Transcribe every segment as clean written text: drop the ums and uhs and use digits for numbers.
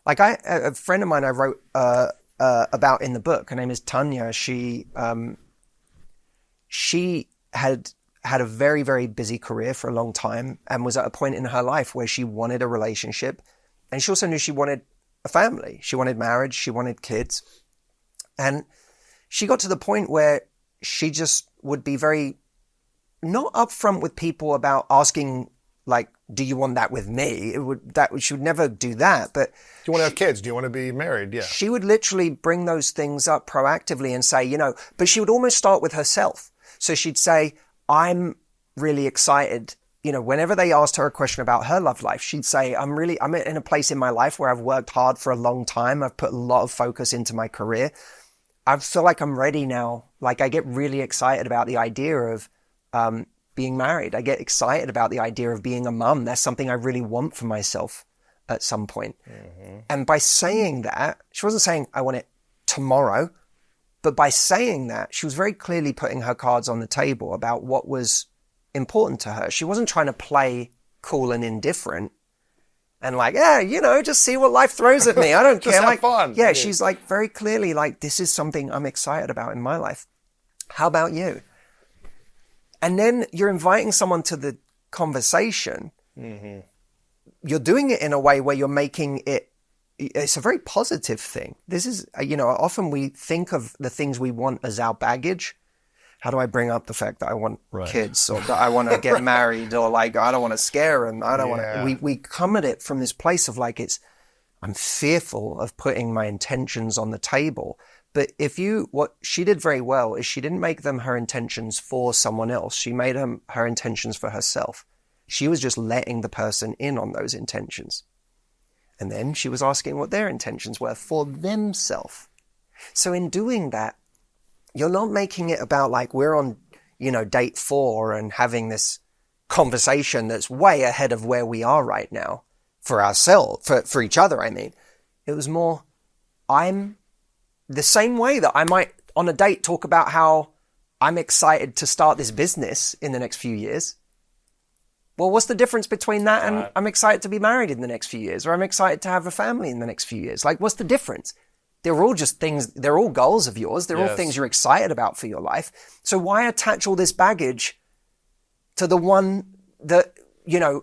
Like a friend of mine I wrote about in the book, her name is Tanya. She had a very, very busy career for a long time and was at a point in her life where she wanted a relationship. And she also knew she wanted a family. She wanted marriage. She wanted kids. And she got to the point where she just would be very not upfront with people about asking, like, do you want that with me? She would never do that. But do you want to have kids? Do you want to be married? Yeah. She would literally bring those things up proactively and say, but she would almost start with herself. So she'd say, I'm really excited. Whenever they asked her a question about her love life, she'd say, I'm in a place in my life where I've worked hard for a long time. I've put a lot of focus into my career. I feel like I'm ready now. Like, I get really excited about the idea of being married. I get excited about the idea of being a mum. That's something I really want for myself at some point. Mm-hmm. And by saying that, she wasn't saying I want it tomorrow, but by saying that, she was very clearly putting her cards on the table about what was important to her. She wasn't trying to play cool and indifferent and like, just see what life throws at me. I don't care. Have fun. Yeah, she's like very clearly like, this is something I'm excited about in my life. How about you? And then you're inviting someone to the conversation. Mm-hmm. You're doing it in a way where you're making it's a very positive thing. This is, often we think of the things we want as our baggage. How do I bring up the fact that I want kids or that I want to get married or like, I don't want to scare and I don't want to, we come at it from this place of like, I'm fearful of putting my intentions on the table. But what she did very well is she didn't make them her intentions for someone else. She made them her intentions for herself. She was just letting the person in on those intentions. And then she was asking what their intentions were for themselves. So in doing that, you're not making it about like we're on, date 4 and having this conversation that's way ahead of where we are right now for ourselves, for each other, I mean. It was more, I'm the same way that I might on a date talk about how I'm excited to start this business in the next few years. Well, what's the difference between that and I'm excited to be married in the next few years or I'm excited to have a family in the next few years? Like, what's the difference? They're all just things, they're all goals of yours. They're all things you're excited about for your life. So why attach all this baggage to the one that,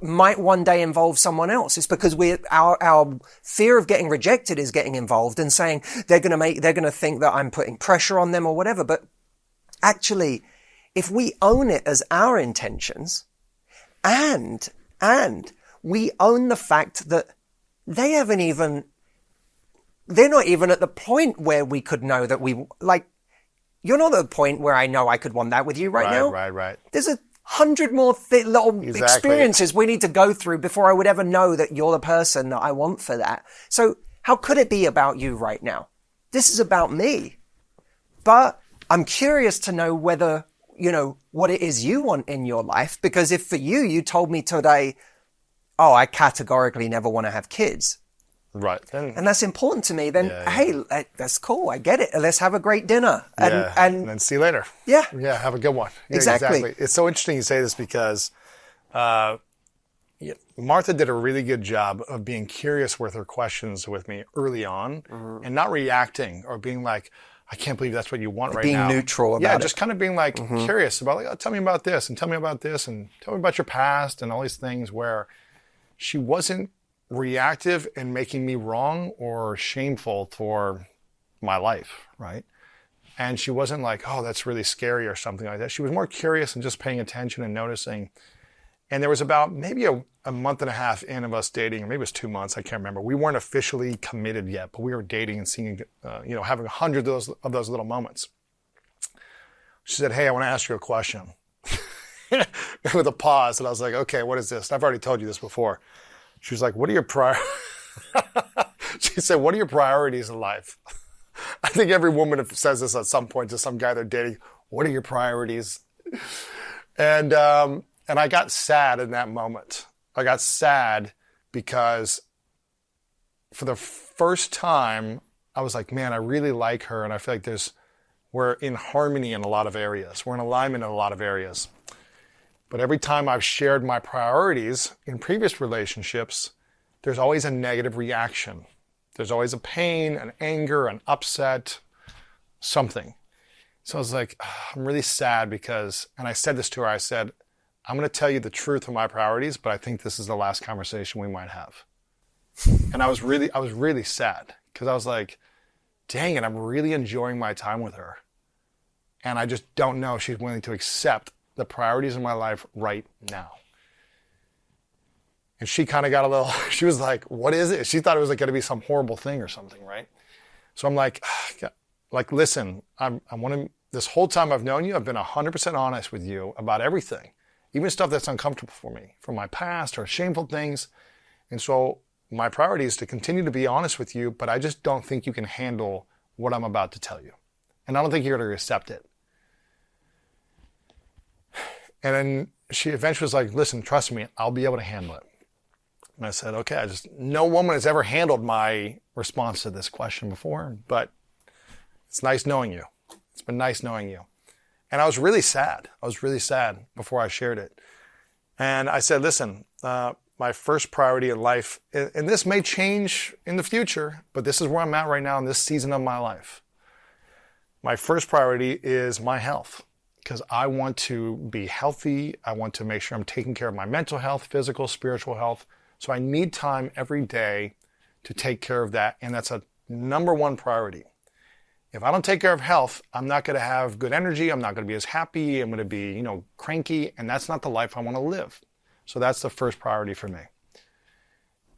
might one day involve someone else? It's because our fear of getting rejected is getting involved and saying they're going to think that I'm putting pressure on them or whatever. But actually, if we own it as our intentions and we own the fact that they're not even at the point where we could know that you're not at the point where I know I could want that with you right now. Right. There's 100 more little experiences we need to go through before I would ever know that you're the person that I want for that. So how could it be about you right now? This is about me. But I'm curious to know whether, what it is you want in your life. Because if for you told me today, oh, I categorically never want to have kids. Right. And that's important to me. Then, hey, that's cool. I get it. Let's have a great dinner. And then see you later. Yeah. Yeah, have a good one. Yeah, exactly. It's so interesting you say this because Martha did a really good job of being curious with her questions with me early on and not reacting or being like, I can't believe that's what you want right now. Being neutral about it. Yeah, just kind of being like curious about like, oh, tell me about this and tell me about this and tell me about your past and all these things where she wasn't reactive and making me wrong or shameful for my life, right? And she wasn't like, oh, that's really scary or something like that. She was more curious and just paying attention and noticing. And there was about maybe a month and a half in of us dating, or maybe it was 2 months, I can't remember. We weren't officially committed yet, but we were dating and seeing, having 100 of those little moments. She said, hey, I want to ask you a question. With a pause, and I was like, okay, what is this? And I've already told you this before. She was like, what are your She said, what are your priorities in life? I think every woman says this at some point to some guy they're dating. What are your priorities? And I got sad in that moment. I got sad because for the first time, I was like, man, I really like her. And I feel like we're in harmony in a lot of areas. We're in alignment in a lot of areas. But every time I've shared my priorities in previous relationships, there's always a negative reaction. There's always a pain, an anger, an upset, something. So I was like, I'm really sad because, and I said this to her, I said, I'm going to tell you the truth of my priorities, but I think this is the last conversation we might have. And I was really sad because I was like, dang it, I'm really enjoying my time with her. And I just don't know if she's willing to accept the priorities in my life right now. And she kind of got a little, she was like, what is it? She thought it was like going to be some horrible thing or something, right? So I'm like, listen, this whole time I've known you, I've been 100% honest with you about everything, even stuff that's uncomfortable for me, from my past or shameful things. And so my priority is to continue to be honest with you, but I just don't think you can handle what I'm about to tell you. And I don't think you're going to accept it. And then she eventually was like, listen, trust me, I'll be able to handle it. And I said, okay, no woman has ever handled my response to this question before, but it's nice knowing you. It's been nice knowing you. And I was really sad. Before I shared it. And I said, listen, my first priority in life, and this may change in the future, but this is where I'm at right now in this season of my life. My first priority is my health, because I want to be healthy. I want to make sure I'm taking care of my mental health, physical, spiritual health. So I need time every day to take care of that. And that's a number one priority. If I don't take care of health, I'm not going to have good energy. I'm not going to be as happy. I'm going to be, cranky. And that's not the life I want to live. So that's the first priority for me.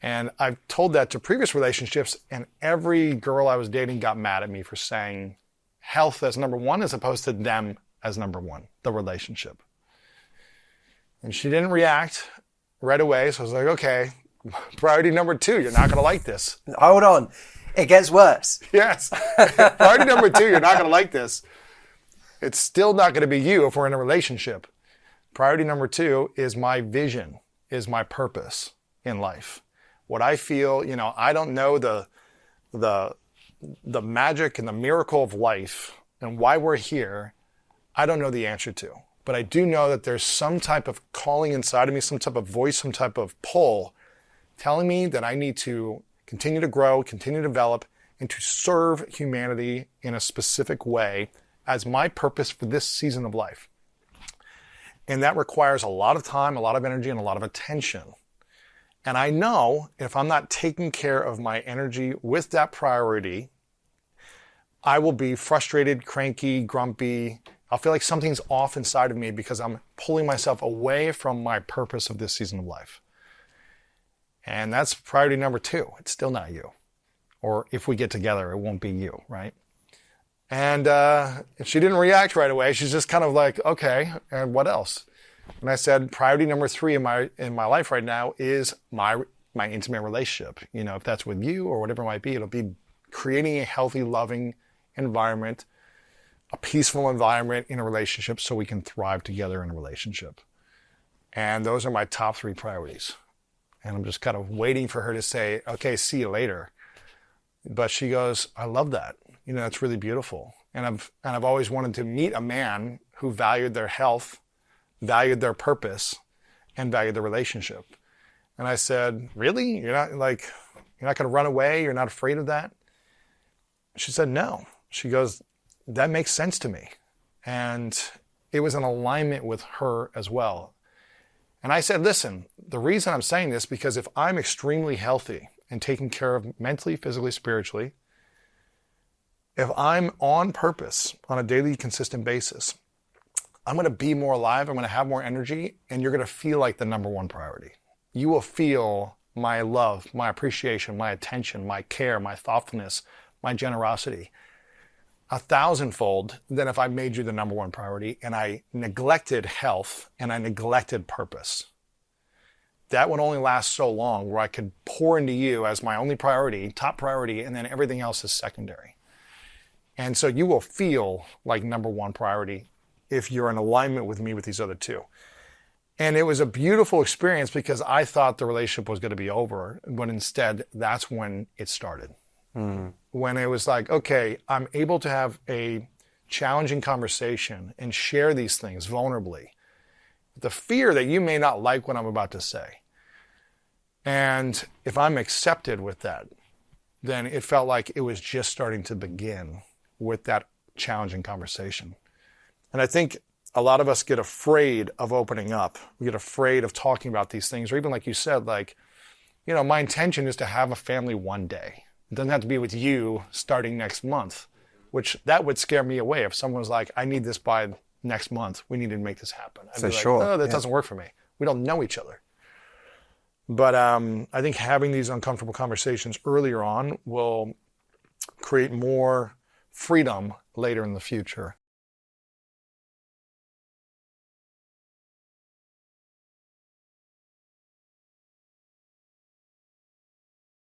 And I've told that to previous relationships, and every girl I was dating got mad at me for saying health as number one as opposed to them as number one, the relationship. And she didn't react right away. So I was like, okay, priority number two, you're not going to like this. Hold on. It gets worse. Yes. Priority number two, you're not going to like this. It's still not going to be you if we're in a relationship. Priority number two is my vision, is my purpose in life. What I feel, I don't know the magic and the miracle of life and why we're here. I don't know the answer to, but I do know that there's some type of calling inside of me, some type of voice, some type of pull telling me that I need to continue to grow, continue to develop, and to serve humanity in a specific way as my purpose for this season of life. And that requires a lot of time, a lot of energy, and a lot of attention. And I know if I'm not taking care of my energy with that priority, I will be frustrated, cranky, grumpy. I'll feel like something's off inside of me because I'm pulling myself away from my purpose of this season of life. And that's priority number two. It's still not you. Or if we get together, it won't be you, right? And she didn't react right away. She's just kind of like, okay, and what else? And I said, priority number three in my life right now is my intimate relationship. If that's with you or whatever it might be, it'll be creating a healthy, loving environment, a peaceful environment in a relationship so we can thrive together in a relationship. And those are my top three priorities. And I'm just kind of waiting for her to say, okay, see you later. But she goes, I love that. It's really beautiful. And I've always wanted to meet a man who valued their health, valued their purpose, and valued the relationship. And I said, really? You're not going to run away? You're not afraid of that? She said, no. She goes, that makes sense to me. And it was in alignment with her as well. And I said, listen, the reason I'm saying this, because if I'm extremely healthy and taken care of mentally, physically, spiritually, if I'm on purpose on a daily, consistent basis, I'm going to be more alive, I'm going to have more energy, and you're going to feel like the number one priority. You will feel my love, my appreciation, my attention, my care, my thoughtfulness, my generosity 1,000-fold than if I made you the number one priority and I neglected health and I neglected purpose. That would only last so long where I could pour into you as my only priority, top priority, and then everything else is secondary. And so you will feel like number one priority if you're in alignment with me with these other two. And it was a beautiful experience because I thought the relationship was going to be over, but instead that's when it started. When it was like, okay, I'm able to have a challenging conversation and share these things vulnerably. The fear that you may not like what I'm about to say. And if I'm accepted with that, then it felt like it was just starting to begin with that challenging conversation. And I think a lot of us get afraid of opening up. We get afraid of talking about these things, or even like you said, like, you know, my intention is to have a family one day. It doesn't have to be with you starting next month, which that would scare me away. If someone's like, I need this by next month, we need to make this happen. I'd For be like, sure. oh, that doesn't work for me. We don't know each other. But I think having these uncomfortable conversations earlier on will create more freedom later in the future.